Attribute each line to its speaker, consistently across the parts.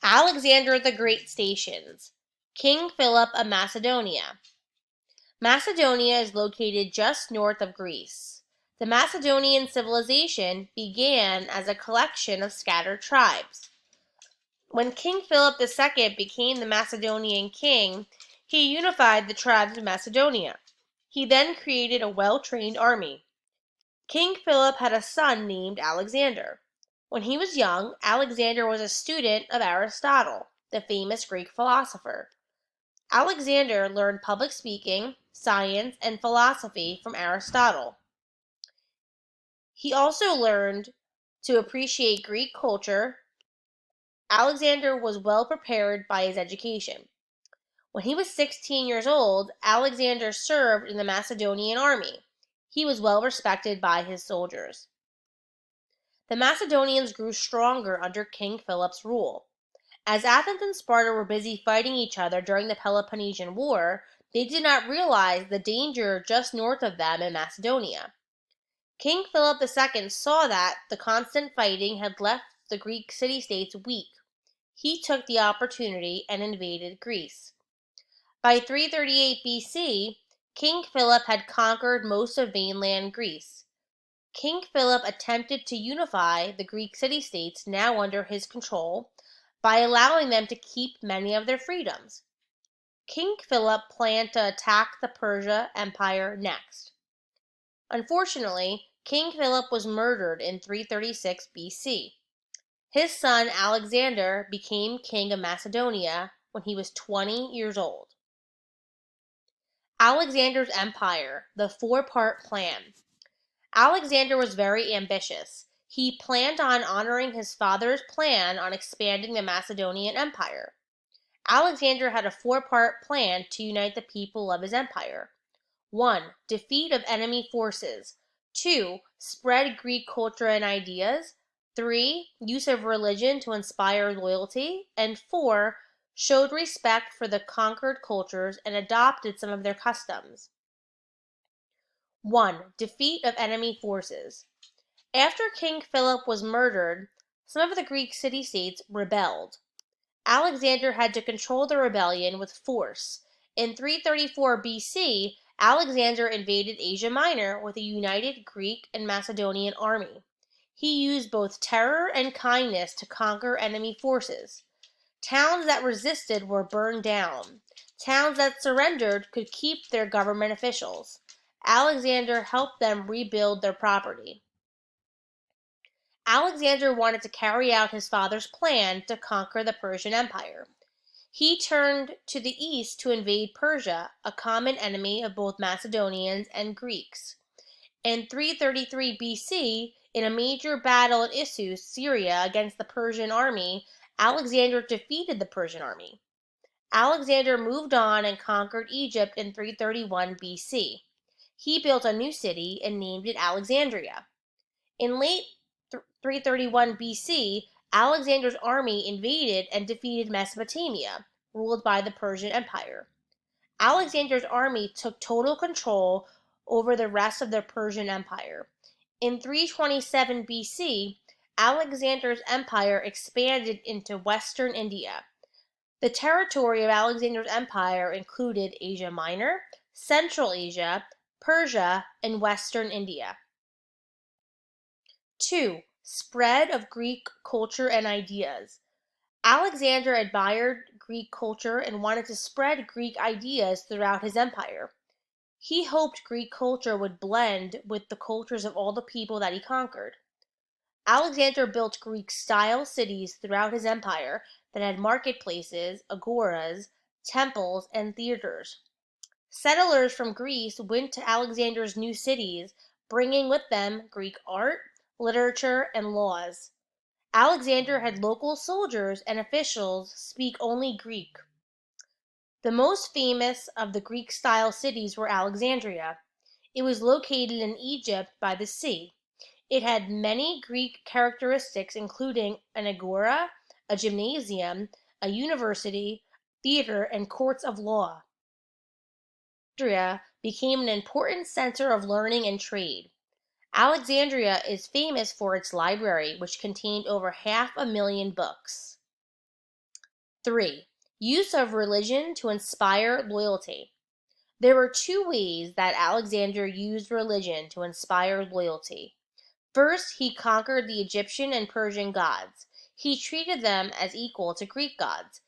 Speaker 1: Alexander the Great stations. King Philip of Macedonia. Macedonia is located just north of Greece. The Macedonian civilization began as a collection of scattered tribes. When King Philip II became the Macedonian king, he unified the tribes of Macedonia. He then created a well-trained army. King Philip had a son named Alexander. When he was young, Alexander was a student of Aristotle, the famous Greek philosopher. Alexander learned public speaking, science, and philosophy from Aristotle. He also learned to appreciate Greek culture. Alexander was well prepared by his education. When he was 16 years old, Alexander served in the Macedonian army. He was well respected by his soldiers. The Macedonians grew stronger under King Philip's rule. As Athens and Sparta were busy fighting each other during the Peloponnesian War, they did not realize the danger just north of them in Macedonia. King Philip II saw that the constant fighting had left the Greek city-states weak. He took the opportunity and invaded Greece. By 338 BC, King Philip had conquered most of mainland Greece. King Philip attempted to unify the Greek city-states now under his control by allowing them to keep many of their freedoms. King Philip planned to attack the Persia Empire next. Unfortunately, King Philip was murdered in 336 BC. His son Alexander became king of Macedonia when he was 20 years old. Alexander's Empire, the four-part plan. Alexander was very ambitious. He planned on honoring his father's plan on expanding the Macedonian Empire. Alexander had a four-part plan to unite the people of his empire. 1. Defeat of enemy forces. 2. Spread Greek culture and ideas. 3. Use of religion to inspire loyalty. And 4. Showed respect for the conquered cultures and adopted some of their customs. 1. Defeat of enemy forces. After King Philip was murdered, some of the Greek city-states rebelled. Alexander had to control the rebellion with force. In 334 BC, Alexander invaded Asia Minor with a united Greek and Macedonian army. He used both terror and kindness to conquer enemy forces. Towns that resisted were burned down. Towns that surrendered could keep their government officials. Alexander helped them rebuild their property. Alexander wanted to carry out his father's plan to conquer the Persian Empire. He turned to the east to invade Persia, a common enemy of both Macedonians and Greeks. In 333 BC, in a major battle in Issus, Syria, against the Persian army, Alexander defeated the Persian army. Alexander moved on and conquered Egypt in 331 BC. He built a new city and named it Alexandria. In late 331 BC, Alexander's army invaded and defeated Mesopotamia, ruled by the Persian Empire. Alexander's army took total control over the rest of the Persian Empire. In 327 BC, Alexander's empire expanded into western India. The territory of Alexander's empire included Asia Minor, Central Asia, Persia, and western India. 2. Spread of Greek culture and ideas. Alexander admired Greek culture and wanted to spread Greek ideas throughout his empire. He hoped Greek culture would blend with the cultures of all the people that he conquered. Alexander built Greek-style cities throughout his empire that had marketplaces, agoras, temples, and theaters. Settlers from Greece went to Alexander's new cities, bringing with them Greek art, literature, and laws. Alexander had local soldiers and officials speak only Greek. The most famous of the Greek-style cities were Alexandria. It was located in Egypt by the sea. It had many Greek characteristics, including an agora, a gymnasium, a university, theater, and courts of law. Alexandria became an important center of learning and trade. Alexandria is famous for its library, which contained over 500,000 books. 3. Use of religion to inspire loyalty. There were two ways that Alexander used religion to inspire loyalty. First, he conquered the Egyptian and Persian gods. He treated them as equal to Greek gods.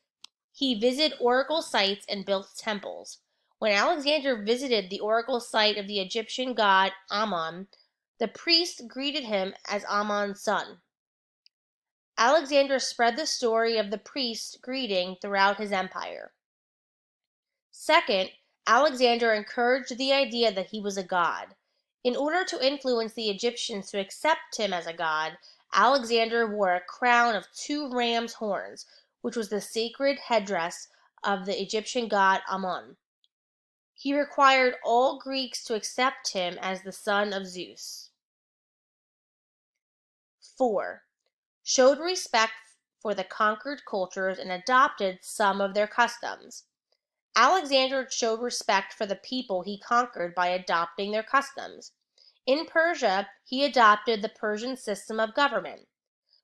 Speaker 1: He visited oracle sites and built temples. When Alexander visited the oracle site of the Egyptian god Ammon, the priest greeted him as Ammon's son. Alexander spread the story of the priest greeting throughout his empire. Second, Alexander encouraged the idea that he was a god. In order to influence the Egyptians to accept him as a god, Alexander wore a crown of 2 ram's horns, which was the sacred headdress of the Egyptian god Ammon. He required all Greeks to accept him as the son of Zeus. 4. Showed respect for the conquered cultures and adopted some of their customs. Alexander showed respect for the people he conquered by adopting their customs. In Persia, he adopted the Persian system of government.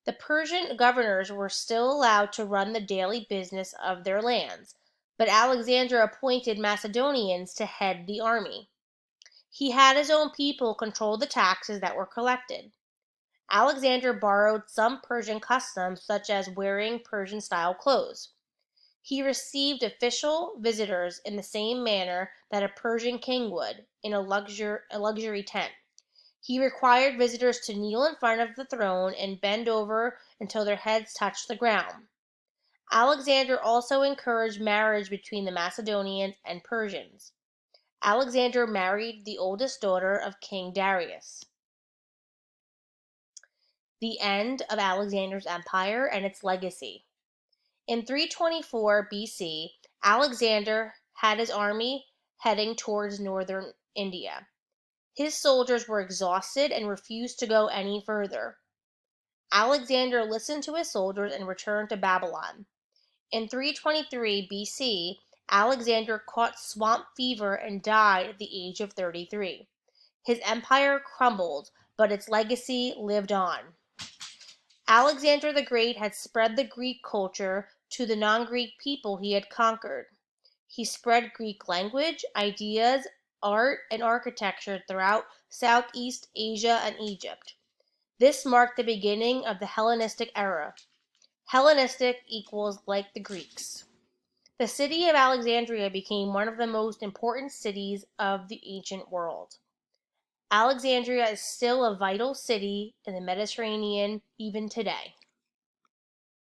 Speaker 1: The Persian governors were still allowed to run the daily business of their lands, but Alexander appointed Macedonians to head the army. He had his own people control the taxes that were collected. Alexander borrowed some Persian customs, such as wearing Persian-style clothes. He received official visitors in the same manner that a Persian king would, in a luxury tent. He required visitors to kneel in front of the throne and bend over until their heads touched the ground. Alexander also encouraged marriage between the Macedonians and Persians. Alexander married the oldest daughter of King Darius. The end of Alexander's empire and its legacy. In 324 BC, Alexander had his army heading towards northern India. His soldiers were exhausted and refused to go any further. Alexander listened to his soldiers and returned to Babylon. In 323 BC, Alexander caught swamp fever and died at the age of 33. His empire crumbled, but its legacy lived on. Alexander the Great had spread the Greek culture to the non-Greek people he had conquered. He spread Greek language, ideas, art, and architecture throughout Southeast Asia and Egypt. This marked the beginning of the Hellenistic era. Hellenistic equals like the Greeks. The city of Alexandria became one of the most important cities of the ancient world. Alexandria is still a vital city in the Mediterranean even today.